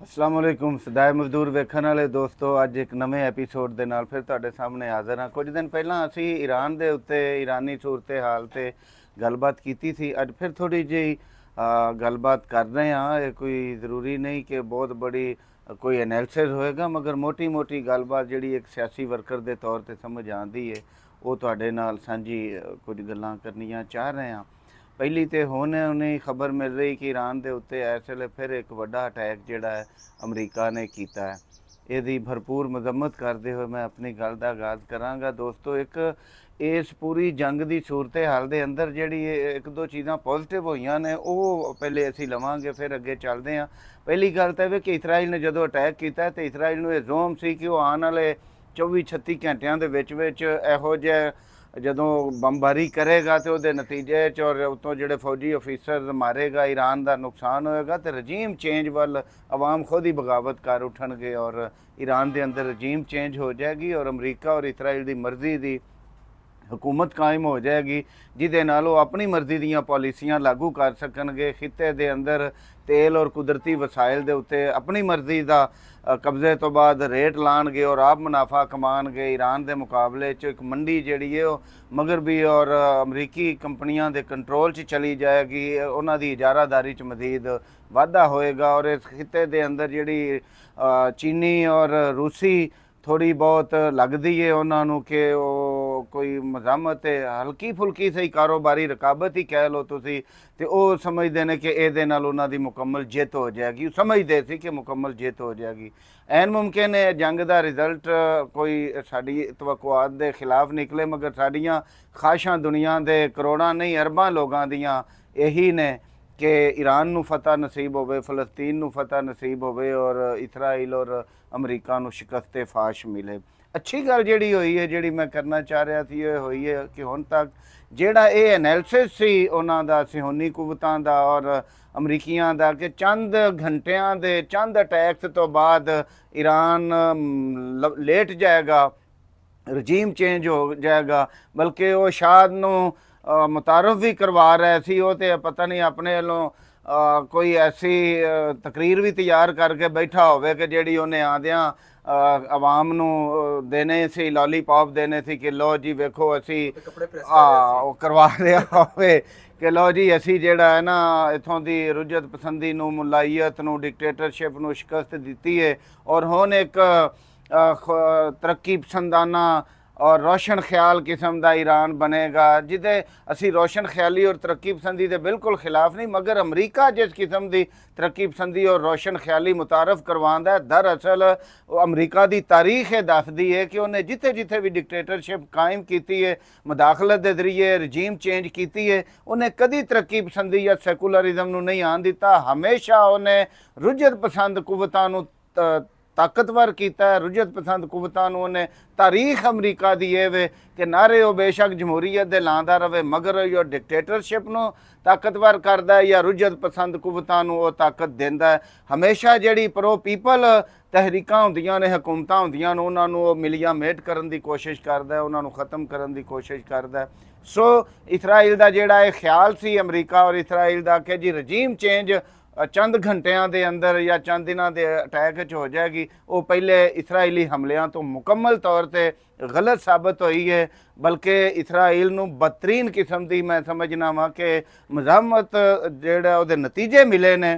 अस्सलाम वालेकुम सदाए मजदूर वेखण वाले दोस्तों, अज एक नवे एपीसोड के नाल फिर तुहाडे सामने हाज़र हाँ। कुछ दिन पहला असी ईरान के उत्ते ईरानी सूरत हाल से गलबात की थी। अज फिर थोड़ी जी गलबात कर रहे हैं। ये कोई ज़रूरी नहीं कि बहुत बड़ी कोई एनालिसिस होएगा, मगर मोटी मोटी गलबात जी एक सियासी वर्कर के तौर पर समझ आती है, वो तुहाडे नाल सांझी कुछ गल्लां करनियां चाह रहे हैं। पहली तो हुण उन्हें खबर मिल रही कि ईरान के उत्ते इस वेले फिर एक वड्डा अटैक जिहड़ा है अमरीका ने किया है। यदी भरपूर मजम्मत करते हुए मैं अपनी गल का आगाज़ कराँगा। दोस्तों, एक इस पूरी जंग की सूरत हाल के अंदर जी एक दो चीज़ां पॉजिटिव हुई ने, वो पहले असी लवांगे फिर अगे चलते हैं। पहली गल तो यह कि इसराइल ने जो अटैक किया तो इसराइल में यह जोम सी कि वह आने वाले 24-36 घंटिया के इहो जिहा जदों बमबारी करेगा तो वो नतीजे और उतों जोड़े फौजी ऑफिसर मारेगा, ईरान का नुकसान होएगा तो रजीम चेंज वाल अवाम खुद ही बगावत कर उठनगे और ईरान के अंदर रजीम चेंज हो जाएगी और अमरीका और इसराइल की मर्जी की हुकूमत कायम हो जाएगी, जिदे नाल वो अपनी मर्जी दीयां पॉलिसियां लागू कर सकणगे। खिते दे अंदर तेल और कुदरती वसाइल दे उत्ते अपनी मर्जी का कब्जे तो बाद रेट लाणगे और आप मुनाफा कमाणगे। ईरान के मुकाबले च एक मंडी जिहड़ी है मगरबी और अमरीकी कंपनियां दे कंट्रोल च चली जाएगी, उन्हां दी इजारादारी च मजीद वाधा होएगा। और इस खिते दे अंदर जिहड़ी चीनी और रूसी थोड़ी बहुत लगती है उन्होंने कि वो कोई मजामत हल्की फुल्की सही कारोबारी रकाबत ही कह लो तुसी, तो वो समझते हैं कि ये उन्होंने मुकम्मल जित हो जाएगी। समझते थे कि मुकम्मल जित हो जाएगी। एन मुमकिन है जंग का रिजल्ट कोई साड़ी तवक्कुआत के खिलाफ निकले, मगर साड़ियाँ ख्वाहिशां दुनिया के करोड़ों नहीं अरबां लोगों दियां यही ने कि ईरान नू फतह नसीब होवे, फ़लस्तीन नू फतह नसीब होवे और इसराइल और अमरीका नू शिकस्त फाश मिले। अच्छी गल जिहड़ी होई है, जिहड़ी मैं करना चाह रहा थी, ये होई है कि हुण तक जिहड़ा ये एनालिसिस सी उन्हां दा सिहोनी कुवतां दा और अमरीकियां दा कि चंद घंटियां दे चंद अटैक्स तो बाद ईरान लेट जाएगा, रजीम चेंज हो जाएगा, बल्कि वो शाद नू मुतारफ भी करवा रहे सी। वो तो पता नहीं अपने वालों कोई ऐसी तकरीर भी तैयार करके बैठा होवे कि जिहड़ी उन्हें आदियां आवाम नू देने सी, लॉलीपॉप देने सी कि लो जी वेखो असी करवा रहा होवे कि लो जी असी जिहड़ा है ना इथों दी रुजत पसंदी नू, मुलायत नू, डिक्टेटरशिप नू शिकस्त दी है और हुण एक तरक्की पसंदाना और रोशन ख्याल किस्म का ईरान बनेगा, जिदे असी रोशन ख्याली और तरक्की पसंदी के बिल्कुल खिलाफ नहीं, मगर अमरीका जिस किस्म की तरक्की पसंदी और रोशन ख्याली मुतारफ करवांदा है, दरअसल अमरीका की तारीख ये दसदी है कि उन्हें जिथे जिथे भी डिक्टेटरशिप कायम की है, मुदाखलत के जरिए रजीम चेंज की है, उन्हें कभी तरक्की पसंदी या सैकुलरिज्म नहीं आन दिता। हमेशा उन्हें रुजत पसंद कुवतां ताकतवर किया, रुजत पसंद कुवतां ने। तारीख अमरीका की यह वे कि नारे वो बेशक जमहूरीयत दे लांदा रहे, मगर यो डिक्टेटरशिप नू ताकतवर करता है या रुजत पसंद कुवतां वो ताकत देंदा है। हमेशा जिहड़ी प्रो पीपल तहरीकां हुंदियां ने, हुकूमतां हुंदियां ने, उन्हां नू मिलिया मेट करन दी कोशिश करदा है, उन्हां नू खत्म करन दी कोशिश करदा है। सो इसराइल दा जिहड़ा ये ख्याल सी अमरीका और इसराइल दा कि जी रजीम चेंज चंद घंटिया के अंदर या चंद दिनों के अटैक हो जाएगी, वो पहले इसराइली हमलियां तो मुकम्मल तौर पर गलत साबित हुई है। बल्कि इसराइल नू बदतरीन किस्म की मैं समझना वा कि मज़ामत जिहड़ा उहदे नतीजे मिले ने,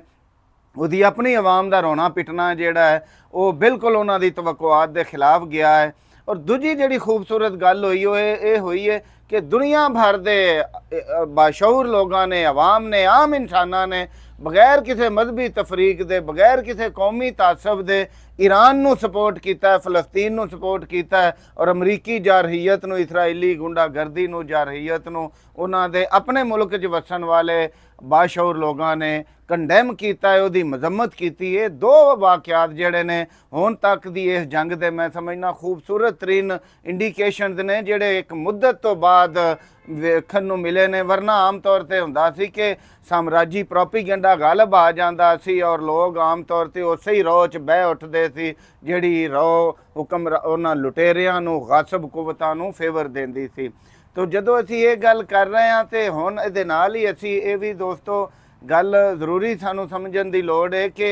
उहदी अपनी आवाम का रोना पिटना जिहड़ा है वो बिल्कुल उन्हां दी तवक्कुआत के खिलाफ गया है। और दूजी जिहड़ी खूबसूरत गल हुई ये हुई है कि दुनिया भर के बाशऊर लोगों ने, अवाम ने, आम इंसाना ने बगैर किसी मजहबी तफरीक दे, बगैर किसी कौमी तासब दे ईरान नू सपोर्ट किया, फ़लस्तीन नू सपोर्ट किया और अमरीकी जारहीयत नू, इसराइली गुंडागर्दी नू, जारहीयत नू उन्हां दे अपने मुल्क च वसन वाले बाशऊर लोगों ने कंडेम किया है, उहदी मजम्मत की है। दो वाक़यात जिहड़े ने हुण तक दी इस जंग दे मैं समझना खूबसूरत तरीन इंडिकेशनस ने, जिहड़े एक मुद्दत तो बाद वेखण नू मिले ने। वरना आम तौर पर हुंदा सी कि साम्राजी प्रोपीगेंडा गलब आ जांदा सी और लोग आम तौर पर उस ही रोह च बह उठदे सी जिहड़ी रोह हुक्म उन्हां लुटेरियां नू, गासब कुवतां नू फेवर देंदी सी। तो जदों असीं ये गल कर रहे हैं तो हुण इहदे नाल ही असीं ये भी दोस्तों गल जरूरी सानू समझण दी लोड़ है कि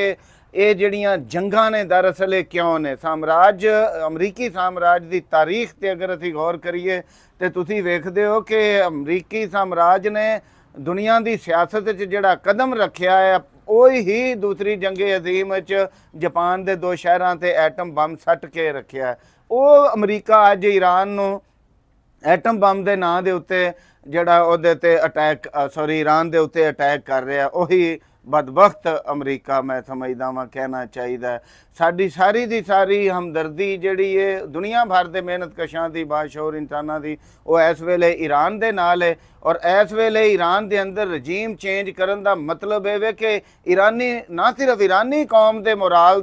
ਇਹ ਜਿਹੜੀਆਂ ਜੰਗਾਂ ਨੇ ਦਰਅਸਲ ਇਹ ਕਿਉਂ ਨੇ। ਸਾਮਰਾਜ ਅਮਰੀਕੀ ਸਾਮਰਾਜ ਦੀ ਤਾਰੀਖ ਤੇ ਅਗਰ ਅਸੀਂ ਗੌਰ ਕਰੀਏ ਤੇ ਤੁਸੀਂ ਵੇਖਦੇ ਹੋ ਕਿ ਅਮਰੀਕੀ ਸਾਮਰਾਜ ਨੇ ਦੁਨੀਆ ਦੀ ਸਿਆਸਤ 'ਚ ਜਿਹੜਾ ਕਦਮ ਰੱਖਿਆ ਹੈ ਉਹੀ ਹੀ ਦੂਸਰੀ ਜੰਗੇ ਅਜ਼ੀਮ 'ਚ ਜਾਪਾਨ ਦੇ 2 ਸ਼ਹਿਰਾਂ ਤੇ ਐਟਮ ਬੰਬ ਸੱਟ ਕੇ ਰੱਖਿਆ। ਉਹ ਅਮਰੀਕਾ ਅੱਜ ਈਰਾਨ ਨੂੰ ਐਟਮ ਬੰਬ ਦੇ ਨਾਂ ਦੇ ਉੱਤੇ ਜਿਹੜਾ ਉਹਦੇ ਤੇ ਅਟੈਕ ਈਰਾਨ ਦੇ ਉੱਤੇ ਅਟੈਕ ਕਰ ਰਿਹਾ, ਉਹੀ ਬਦਬਖਤ ਅਮਰੀਕਾ ਮੈਂ ਸਮਝਦਾ ਵਾਂ ਕਹਿਣਾ ਚਾਹੀਦਾ। ਸਾਡੀ ਸਾਰੀ ਦੀ ਸਾਰੀ ਹਮਦਰਦੀ ਜਿਹੜੀ ਹੈ ਦੁਨੀਆ ਭਰ ਦੇ ਮਿਹਨਤਕਸ਼ਾਂ ਦੀ, ਬਾਸ਼ਊਰ ਇਨਸਾਨਾਂ ਦੀ, ਉਹ ਇਸ ਵੇਲੇ ਈਰਾਨ ਦੇ ਨਾਲ ਹੈ। ਔਰ ਇਸ ਵੇਲੇ ਈਰਾਨ ਦੇ ਅੰਦਰ ਰਜੀਮ ਚੇਂਜ ਕਰਨ ਦਾ ਮਤਲਬ ਇਹ ਵੇ ਕਿ ਈਰਾਨੀ ਨਾ ਸਿਰਫ ਈਰਾਨੀ ਕੌਮ ਦੇ ਮੋਰਾਲ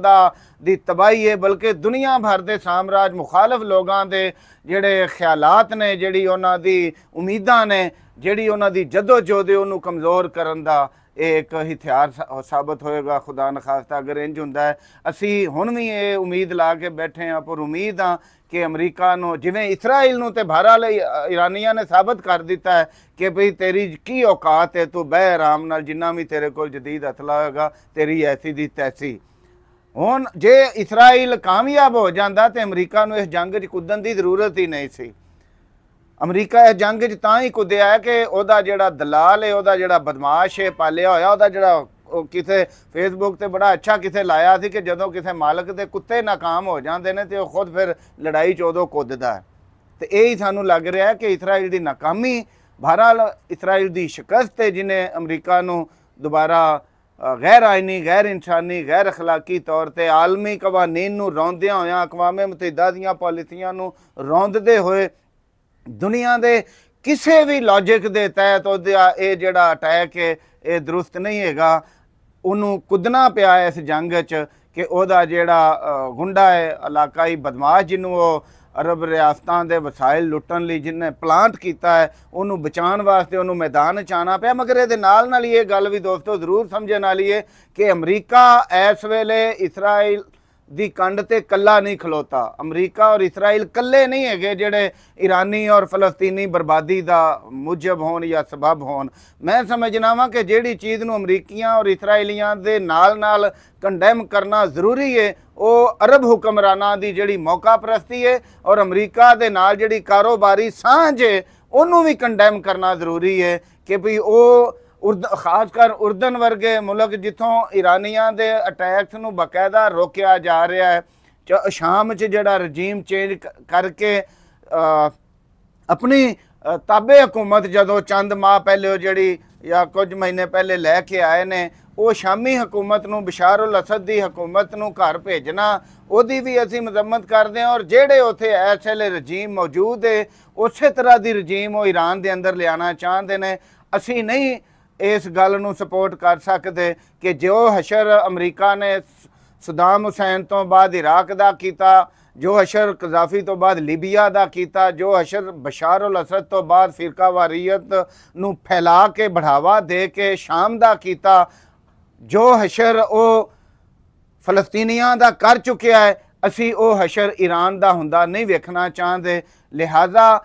ਦੀ ਤਬਾਹੀ ਹੈ, ਬਲਕਿ ਦੁਨੀਆ ਭਰ ਦੇ ਸਾਮਰਾਜ ਮੁਖਾਲਫ ਲੋਕਾਂ ਦੇ ਜਿਹੜੇ ਖਿਆਲਾਤ ਨੇ, ਜਿਹੜੀ ਉਹਨਾਂ ਦੀ ਉਮੀਦਾਂ ਨੇ, ਜਿਹੜੀ ਉਹਨਾਂ ਦੀ ਜਦੋਜਹਿਦ ਉਹਨੂੰ ਕਮਜ਼ੋਰ ਕਰਨ ਦਾ ਇਹ ਇੱਕ ਹਥਿਆਰ ਸਾਬਤ ਹੋਏਗਾ। ਖੁਦਾ ਨਖਾਸਤਾ ਅਗਰ ਇੰਜ ਹੁੰਦਾ ਹੈ। ਅਸੀਂ ਹੁਣ ਵੀ ਇਹ ਉਮੀਦ ਲਾ ਕੇ ਬੈਠੇ ਹਾਂ, ਪਰ ਉਮੀਦ ਹਾਂ ਕਿ ਅਮਰੀਕਾ ਨੂੰ, ਜਿਵੇਂ ਇਸਰਾਈਲ ਨੂੰ ਤੇ ਬਹਰਾਲ ਈਰਾਨੀਆਂ ਨੇ ਸਾਬਤ ਕਰ ਦਿੱਤਾ ਹੈ ਕਿ ਭਈ ਤੇਰੀ ਕੀ ਔਕਾਤ ਹੈ, ਤੂੰ ਬਹਿ ਆਰਾਮ ਨਾਲ, ਜਿੰਨਾ ਵੀ ਤੇਰੇ ਕੋਲ ਜਦੀਦ ਹਥਲਾ ਹੋਏਗਾ ਤੇਰੀ ਐਸੀ ਦੀ ਤੈਸੀ। ਹੁਣ ਜੇ ਇਸਰਾਈਲ ਕਾਮਯਾਬ ਹੋ ਜਾਂਦਾ ਤੇ ਅਮਰੀਕਾ ਨੂੰ ਇਸ ਜੰਗ 'ਚ ਕੁੱਦਣ ਦੀ ਜ਼ਰੂਰਤ ਹੀ ਨਹੀਂ ਸੀ। ਅਮਰੀਕਾ ਇਸ ਜੰਗ 'ਚ ਤਾਂ ਹੀ ਕੁੱਦਿਆ ਹੈ ਕਿ ਉਹਦਾ ਜਿਹੜਾ ਦਲਾਲ ਹੈ, ਉਹਦਾ ਜਿਹੜਾ ਬਦਮਾਸ਼ ਹੈ ਪਾਲਿਆ ਹੋਇਆ, ਉਹਦਾ ਜਿਹੜਾ ਉਹ ਕਿਸੇ ਫੇਸਬੁੱਕ ਤੇ ਬੜਾ ਅੱਛਾ ਕਿਸੇ ਲਾਇਆ ਸੀ ਕਿ ਜਦੋਂ ਕਿਸੇ ਮਾਲਕ ਦੇ ਕੁੱਤੇ ਨਾਕਾਮ ਹੋ ਜਾਂਦੇ ਨੇ ਤੇ ਉਹ ਖੁਦ ਫਿਰ ਲੜਾਈ 'ਚ ਉਦੋਂ ਕੁੱਦਦਾ ਹੈ। ਤੇ ਇਹ ਹੀ ਸਾਨੂੰ ਲੱਗ ਰਿਹਾ ਕਿ ਇਸਰਾਈਲ ਦੀ ਨਾਕਾਮੀ, ਬਹਰਾਲ ਇਸਰਾਈਲ ਦੀ ਸ਼ਿਕਸਤ ਹੈ, ਜਿਹਨੇ ਅਮਰੀਕਾ ਨੂੰ ਦੁਬਾਰਾ ਗੈਰ ਆਇਨੀ, ਗੈਰ ਇਨਸਾਨੀ, ਗੈਰ ਅਖਲਾਕੀ ਤੌਰ ਤੇ ਆਲਮੀ ਕਵਾਨੀਨ ਨੂੰ ਰੌਂਦਿਆਂ ਹੋਇਆਂ, ਅਕਵਾਮ ਮੁਤਹਿਦਾ ਦੀਆਂ ਪਾਲਿਸੀਆਂ ਨੂੰ ਰੌਂਦਦੇ ਹੋਏ ਦੁਨੀਆ ਦੇ ਕਿਸੇ ਵੀ ਲੌਜਿਕ ਦੇ ਤਹਿਤ ਉਹਦਾ ਇਹ ਜਿਹੜਾ ਅਟੈਕ ਹੈ ਇਹ ਦਰੁਸਤ ਨਹੀਂ ਹੈਗਾ। ਉਹਨੂੰ ਕੁੱਦਣਾ ਪਿਆ ਇਸ ਜੰਗ 'ਚ ਕਿ ਉਹਦਾ ਜਿਹੜਾ ਗੁੰਡਾ ਹੈ, ਇਲਾਕਾਈ ਬਦਮਾਸ਼, ਜਿਹਨੂੰ ਉਹ ਅਰਬ ਰਿਆਸਤਾਂ ਦੇ ਵਸਾਇਲ ਲੁੱਟਣ ਲਈ ਜਿਹਨੇ ਪਲਾਂਟ ਕੀਤਾ ਹੈ, ਉਹਨੂੰ ਬਚਾਉਣ ਵਾਸਤੇ ਉਹਨੂੰ ਮੈਦਾਨ 'ਚ ਆਉਣਾ ਪਿਆ। ਮਗਰ ਇਹਦੇ ਨਾਲ ਹੀ ਇਹ ਗੱਲ ਵੀ ਦੋਸਤੋ ਜ਼ਰੂਰ ਸਮਝਣ ਵਾਲੀ ਹੈ ਕਿ ਅਮਰੀਕਾ ਇਸ ਵੇਲੇ ਇਸਰਾਈਲ ਦੀ ਕੰਡ ਤੇ ਕੱਲਾ ਨਹੀਂ ਖਲੋਤਾ। ਅਮਰੀਕਾ ਔਰ ਇਸਰਾਈਲ ਕੱਲੇ ਨਹੀਂ ਹੈਗੇ ਜਿਹੜੇ ਈਰਾਨੀ ਔਰ ਫਲਸਤੀਨੀ ਬਰਬਾਦੀ ਦਾ ਮੁਜਬ ਹੋਣ ਜਾਂ ਸਬਬ ਹੋਣ। ਮੈਂ ਸਮਝਣਾ ਵਾਂ ਕਿ ਜਿਹੜੀ ਚੀਜ਼ ਨੂੰ ਅਮਰੀਕੀਆਂ ਔਰ ਇਸਰਾਈਲੀਆਂ ਦੇ ਨਾਲ ਕੰਡੈਮ ਕਰਨਾ ਜ਼ਰੂਰੀ ਹੈ, ਉਹ ਅਰਬ ਹੁਕਮਰਾਨਾਂ ਦੀ ਜਿਹੜੀ ਮੌਕਾ ਪ੍ਰਸਤੀ ਹੈ ਔਰ ਅਮਰੀਕਾ ਦੇ ਨਾਲ ਜਿਹੜੀ ਕਾਰੋਬਾਰੀ ਸਾਂਝ ਹੈ ਉਹਨੂੰ ਵੀ ਕੰਡੈਮ ਕਰਨਾ ਜ਼ਰੂਰੀ ਹੈ ਕਿ ਭਈ ਉਹ ਖਾਸ ਕਰ ਉਰਦਨ ਵਰਗੇ ਮੁਲਕ ਜਿੱਥੋਂ ਈਰਾਨੀਆਂ ਦੇ ਅਟੈਕਸ ਨੂੰ ਬਕਾਇਦਾ ਰੋਕਿਆ ਜਾ ਰਿਹਾ ਹੈ, ਸ਼ਾਮ 'ਚ ਜਿਹੜਾ ਰਜੀਮ ਚੇਂਜ ਕਰਕੇ ਆਪਣੀ ਤਾਬੇ ਹਕੂਮਤ ਜਦੋਂ ਚੰਦ ਮਾਹ ਪਹਿਲੇ ਉਹ ਜਿਹੜੀ ਜਾਂ ਕੁਝ ਮਹੀਨੇ ਪਹਿਲੇ ਲੈ ਕੇ ਆਏ ਨੇ, ਉਹ ਸ਼ਾਮੀ ਹਕੂਮਤ ਨੂੰ, ਬਸ਼ਾਰ ਉਲ ਅਸਦ ਦੀ ਹਕੂਮਤ ਨੂੰ ਘਰ ਭੇਜਣਾ, ਉਹਦੀ ਵੀ ਅਸੀਂ ਮਜ਼ੰਮਤ ਕਰਦੇ ਹਾਂ। ਔਰ ਜਿਹੜੇ ਉੱਥੇ ਇਸ ਵੇਲੇ ਰਜੀਮ ਮੌਜੂਦ ਹੈ ਉਸੇ ਤਰ੍ਹਾਂ ਦੀ ਰਜੀਮ ਉਹ ਈਰਾਨ ਦੇ ਅੰਦਰ ਲਿਆਉਣਾ ਚਾਹੁੰਦੇ ਨੇ। ਅਸੀਂ ਨਹੀਂ ਇਸ ਗੱਲ ਨੂੰ ਸਪੋਰਟ ਕਰ ਸਕਦੇ ਕਿ ਜੋ ਹਸ਼ਰ ਅਮਰੀਕਾ ਨੇ ਸਦਾਮ ਹੁਸੈਨ ਤੋਂ ਬਾਅਦ ਇਰਾਕ ਦਾ ਕੀਤਾ, ਜੋ ਹਸ਼ਰ ਕਜ਼ਾਫੀ ਤੋਂ ਬਾਅਦ ਲੀਬੀਆ ਦਾ ਕੀਤਾ, ਜੋ ਹਸ਼ਰ ਬਸ਼ਾਰ ਉਲ ਅਸਦ ਤੋਂ ਬਾਅਦ ਫਿਰਕਾਵਾਰੀਅਤ ਨੂੰ ਫੈਲਾ ਕੇ ਬੜਾਵਾ ਦੇ ਕੇ ਸ਼ਾਮ ਦਾ ਕੀਤਾ, ਜੋ ਹਸ਼ਰ ਉਹ ਫਲਸਤੀਨੀਆਂ ਦਾ ਕਰ ਚੁੱਕਿਆ ਹੈ, ਅਸੀਂ ਉਹ ਹਸ਼ਰ ਈਰਾਨ ਦਾ ਹੁੰਦਾ ਨਹੀਂ ਵੇਖਣਾ ਚਾਹੁੰਦੇ। ਲਿਹਾਜ਼ਾ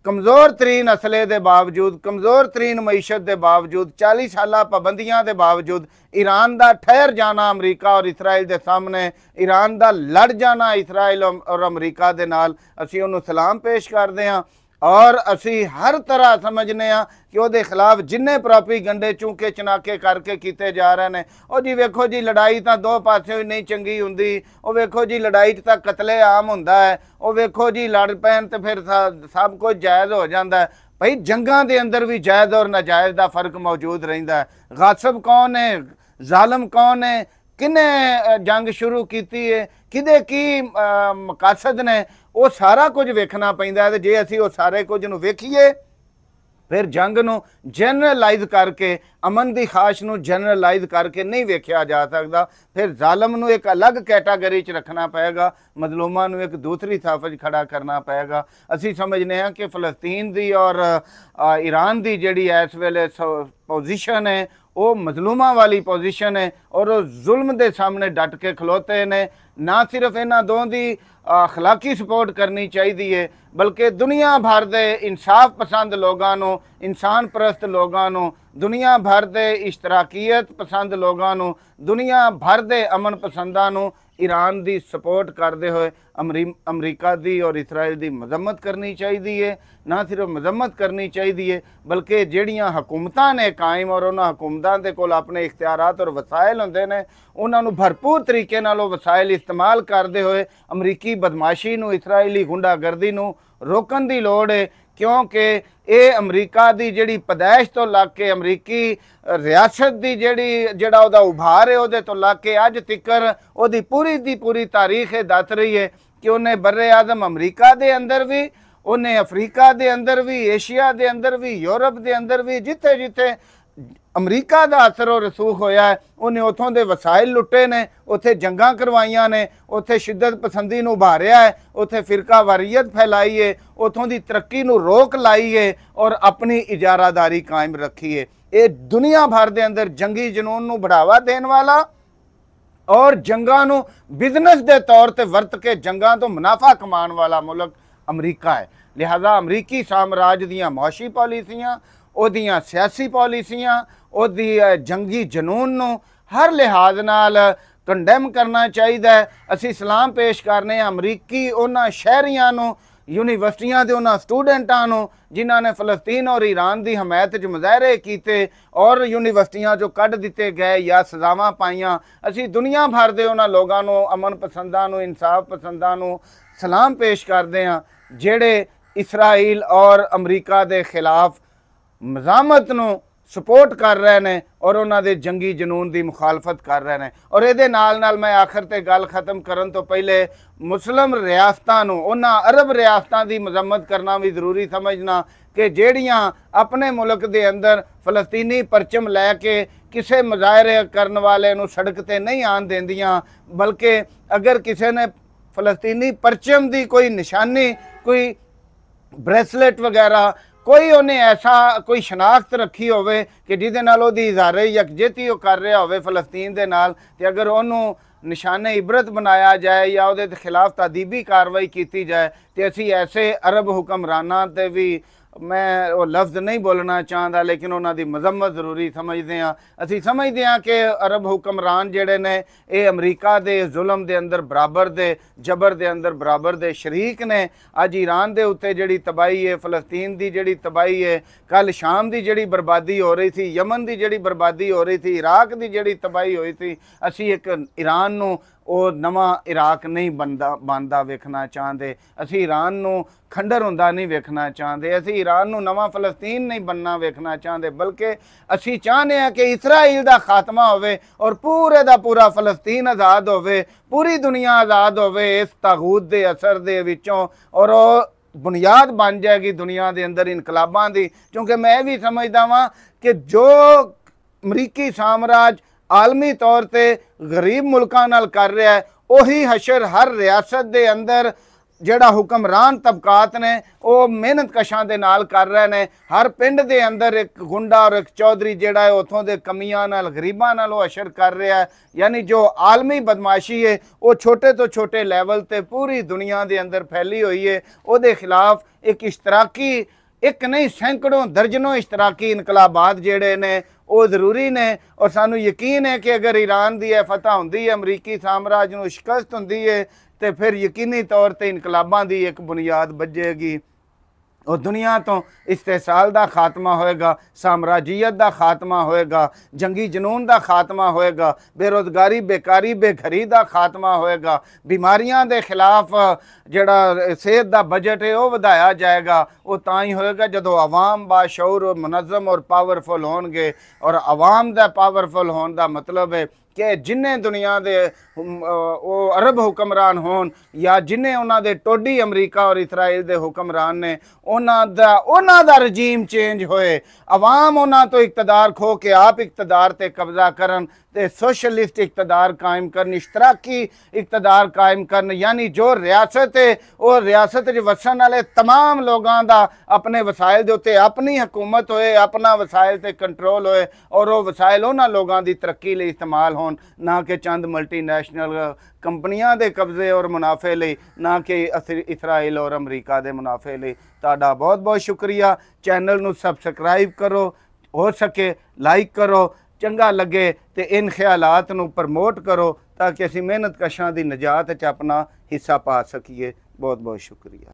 ਕਮਜ਼ੋਰ ਤਰੀਨ ਅਸਲੇ ਦੇ ਬਾਵਜੂਦ, ਕਮਜ਼ੋਰ ਤਰੀਨ ਮਈਸ਼ਤ ਦੇ ਬਾਵਜੂਦ, 40 ਸਾਲਾ ਪਾਬੰਦੀਆਂ ਦੇ ਬਾਵਜੂਦ ਈਰਾਨ ਦਾ ਠਹਿਰ ਜਾਣਾ ਅਮਰੀਕਾ ਔਰ ਇਸਰਾਈਲ ਦੇ ਸਾਹਮਣੇ, ਈਰਾਨ ਦਾ ਲੜ ਜਾਣਾ ਇਸਰਾਈਲ ਔਰ ਅਮਰੀਕਾ ਦੇ ਨਾਲ, ਅਸੀਂ ਉਹਨੂੰ ਸਲਾਮ ਪੇਸ਼ ਕਰਦੇ ਹਾਂ। ਔਰ ਅਸੀਂ ਹਰ ਤਰ੍ਹਾਂ ਸਮਝਨੇ ਆ ਕਿ ਉਹਦੇ ਖਿਲਾਫ ਜਿੰਨੇ ਪ੍ਰੋਪੇਗੰਡੇ ਚੂਕੇ ਚਨਾਕੇ ਕਰਕੇ ਕੀਤੇ ਜਾ ਰਹੇ ਨੇ। ਉਹ ਜੀ ਵੇਖੋ ਜੀ ਲੜਾਈ ਤਾਂ ਦੋ ਪਾਸੇ ਵੀ ਨਹੀਂ ਚੰਗੀ ਹੁੰਦੀ, ਉਹ ਵੇਖੋ ਜੀ ਲੜਾਈ 'ਚ ਤਾਂ ਕਤਲੇ ਆਮ ਹੁੰਦਾ ਹੈ, ਉਹ ਵੇਖੋ ਜੀ ਲੜ ਪੈਣ ਤੇ ਫਿਰ ਸਭ ਕੁਝ ਜਾਇਜ਼ ਹੋ ਜਾਂਦਾ ਹੈ। ਭਾਈ ਜੰਗਾਂ ਦੇ ਅੰਦਰ ਵੀ ਜਾਇਜ਼ ਔਰ ਨਾਜਾਇਜ਼ ਦਾ ਫਰਕ ਮੌਜੂਦ ਰਹਿੰਦਾ ਹੈ। ਗਾਸਬ ਕੌਣ ਹੈ, ਜ਼ਾਲਮ ਕੌਣ ਹੈ, ਕਿਨੇ ਜੰਗ ਸ਼ੁਰੂ ਕੀਤੀ ਹੈ, ਕਿਹਦੇ ਕੀ ਮਕਸਦ ਨੇ, ਉਹ ਸਾਰਾ ਕੁਝ ਵੇਖਣਾ ਪੈਂਦਾ ਹੈ। ਜੇ ਅਸੀਂ ਉਹ ਸਾਰੇ ਕੁਝ ਨੂੰ ਵੇਖੀਏ ਫਿਰ ਜੰਗ ਨੂੰ ਜਨਰਲਾਈਜ਼ ਕਰਕੇ, ਅਮਨ ਦੀ ਖਾਸ਼ ਨੂੰ ਜਨਰਲਾਈਜ਼ ਕਰਕੇ ਨਹੀਂ ਵੇਖਿਆ ਜਾ ਸਕਦਾ। ਫਿਰ ਜ਼ਾਲਮ ਨੂੰ ਇੱਕ ਅਲੱਗ ਕੈਟਾਗਰੀ 'ਚ ਰੱਖਣਾ ਪਏਗਾ, ਮਜ਼ਲੂਮਾਂ ਨੂੰ ਇੱਕ ਦੂਸਰੀ ਸਾਫ 'ਚ ਖੜਾ ਕਰਨਾ ਪਏਗਾ। ਅਸੀਂ ਸਮਝਦੇ ਹਾਂ ਕਿ ਫਲਸਤੀਨ ਦੀ ਔਰ ਈਰਾਨ ਦੀ ਜਿਹੜੀ ਇਸ ਵੇਲੇ ਪੋਜੀਸ਼ਨ ਹੈ ਉਹ ਮਜ਼ਲੂਮਾਂ ਵਾਲੀ ਪੋਜੀਸ਼ਨ ਹੈ और जुल्म के सामने डट के खलोते ने। ना सिर्फ इन्हां दोवां दी अखलाकी सपोर्ट करनी चाहिए बल्कि दुनिया भर के इंसाफ पसंद लोगों को, इंसान परस्त लोगों को, दुनिया भर के इश्तराकीयत पसंद लोगों को, दुनिया भर के अमन पसंदा को ईरान की सपोर्ट करते हुए अमरीका की और इसराइल की मजम्मत करनी चाहिए। ना सिर्फ मजम्मत करनी चाहिए बल्कि जड़ियाँ हुकूमतां ने कायम और उन्होंने हुकूमतां के कोल अपने इख्तियारात और वसाइल होंदे ने, उन्होंने भरपूर तरीके नाल वसाइल इस्तेमाल करते हुए अमरीकी बदमाशी नूं, इसराइली गुंडागर्दी नूं रोकण की लोड़ है। क्योंकि ये अमरीका की जिहड़ी पैदाइश तो लग के अमरीकी रियासत की जिहड़ा उहदा उभार है उहदे तो लग के अज तिकर उहदी पूरी दी पूरी तारीख दस रही है कि उन्हें बर्रे आज़म अमरीका के अंदर भी, उन्हें अफ्रीका के अंदर भी, एशिया के अंदर भी, यूरोप के अंदर भी, जिथे जिथे अमरीका का असर और रसूख होया है उन्हें उतों के वसाइल लुटे ने, उत्थे जंगा करवाइया ने, उत्थे शिद्दत पसंदी नूं उभारिया है, उत्थे फिरका वारियत फैलाई है, उतों की तरक्की नूं रोक लाई है और अपनी इजारादारी कायम रखी है। ये दुनिया भर के अंदर जंगी जनून नूं बढ़ावा देने वाला और जंगां नूं बिजनेस के तौर पर वरत के जंगां तो मुनाफा कमान वाला मुल्क अमरीका है। लिहाजा अमरीकी साम्राज दीयां मौशी पॉलिसियां, उहदियां सियासी पॉलिसियां, उहदी जंगी जनून नूं हर लिहाज नाल कंडैम करना चाहिए। असी सलाम पेश करने अमरीकी उन्हां शहरियां नूं, यूनीवर्सिटियां दे उन्हां स्टूडेंटां नूं जिन्हां ने फ़लस्तीन और ईरान की हमायत च मुजाहरे कीते और यूनीवर्सिटियां जो कढ़ दिते गए या सज़ावां पाइयां। असी दुनिया भर के उन्हां लोगां नूं, अमन पसंदां नूं, इंसाफ पसंदां नूं सलाम पेश करते हैं जेड़े इसराइल और अमरीका के खिलाफ मज़ामत नूं सपोर्ट कर रहे हैं और उन्होंने जंगी जनून की मुखालफत कर रहे हैं। और ये नाल मैं आखिर ते गल खत्म करन तो पहले मुस्लिम रियासतां नूं, उन्हां अरब रियासतां की मजम्मत करना भी जरूरी समझना कि जेड़ियां अपने मुल्क के अंदर फ़लस्तीनी परचम लैके किसी मुजाहरे करने वाले नूं सड़क ते नहीं आन देंदियां, बल्कि अगर किसी ने फ़लस्तीनी परचम की कोई निशानी, कोई ब्रेसलेट वगैरह, कोई उन्हें ऐसा कोई शनाख्त रखी होवे कि जिहदे नाल ओहदी इज़हारे यकजहती कर रहा होवे फ़लस्तीन दे नाल, ते अगर उन्होंने निशाने इबरत बनाया जाए या उहदे खिलाफ तादीबी कार्रवाई की जाए तो असी ऐसे अरब हुक्मरानां ते भी, मैं वो लफ्ज़ नहीं बोलना चाहता लेकिन उन्होंने मजम्मत जरूरी समझते हैं। असी समझते हैं कि अरब हुक्मरान जेड़े ने ये अमरीका के जुल्म के अंदर बराबर दे, जबर के अंदर बराबर दे शरीक ने। अज ईरान के उत्ते जिहड़ी तबाही है, फ़लस्तीन की जिहड़ी तबाही है, कल शाम की जिहड़ी बर्बादी हो रही थी, यमन की जिहड़ी बर्बादी हो रही थी, इराक की जिहड़ी तबाही हुई थी, असी एक ईरान नूं वो नवा इराक नहीं बनदा वेखना चाहते, असी ईरान नूं खंडर हुंदा नहीं वेखना चाहते, असी ईरान नूं नवा फ़लस्तीन नहीं बनना वेखना चाहते, बल्कि असी चाहते हैं कि इसराइल का खात्मा होवे और पूरे का पूरा फ़लस्तीन आज़ाद होवे, पूरी दुनिया आज़ाद होवे इस तागूत के असर दे विचों, और बुनियाद बन जाएगी दुनिया के अंदर इनकलाबां दी। क्योंकि मैं भी समझदा वां कि जो अमरीकी साम्राज आलमी तौर पर गरीब मुल्कां नाल कर रहा है, वही हशर हर रियासत के अंदर जिहड़ा हुक्मरान तबकात ने वो मेहनत कशां दे नाल कर रहे हैं। हर पिंड के अंदर एक गुंडा और एक चौधरी जिहड़ा है उतों के कमियां नाल, गरीबां नाल वो हशर कर रहा है। यानी जो आलमी बदमाशी है वो छोटे तो छोटे लैवल ते पूरी दुनिया के अंदर फैली हुई है। उहदे खिलाफ एक इश्तराकी, एक नहीं सैकड़ों दर्जनों इश्तराकी इनकलाबात जेड़े ने वो जरूरी ने। और सानू यकीन है कि अगर ईरान की फतह होंदी है, अमरीकी साम्राज नूं शिकस्त होंदी है, तो फिर यकीनी तौर पर इनकलाबां की एक बुनियाद बजेगी और दुनिया तो इस्तेसाल का खात्मा होएगा, साम्राजियत का खात्मा होएगा, जंगी जनून का खात्मा होएगा, बेरोज़गारी बेकारी बेघरी का खात्मा होएगा, बीमारियां के खिलाफ जिहड़ा सेहत का बजट है वह वधाया जाएगा। वो तां ही होएगा जदों अवाम बाशऊर और मुनज़्ज़म और पावरफुल होणगे। और अवाम का पावरफुल होने का मतलब है कि जिन्हें दुनिया के वो अरब हुक्मरान होन या जिन्हें उन्होंने टोडी अमरीका और इसराइल के हुक्मरान ने उन्हों दा रजीम चेंज होए, अवाम उन्हों तो इकतदार खो के आप इकतदार ते कब्जा करन, ते सोशलिस्ट इकतदार कायम करन, इश्तराकी इकतदार कायम करन, यानी जो रियासत है वो रियासत वसन वाले तमाम लोगों का अपने वसाइल के उत्ते अपनी हुकूमत होए, अपना वसाइल ते कंट्रोल होए और वो वसाइल उन्होंने लोगों की तरक्की लिए इस्तेमाल होन, ना कि चंद मल्टीनैशनल कंपनियां दे कब्जे और मुनाफे लिए, ना कि इसराइल और अमरीका के मुनाफे लिए। तुहाडा बहुत बहुत शुक्रिया। चैनल नू सबसक्राइब करो, हो सके लाइक करो, चंगा लगे तो इन ख्यालात नू प्रमोट करो ताकि असी मेहनत कशां दी निजात च अपना हिस्सा पा सकीए। बहुत बहुत शुक्रिया।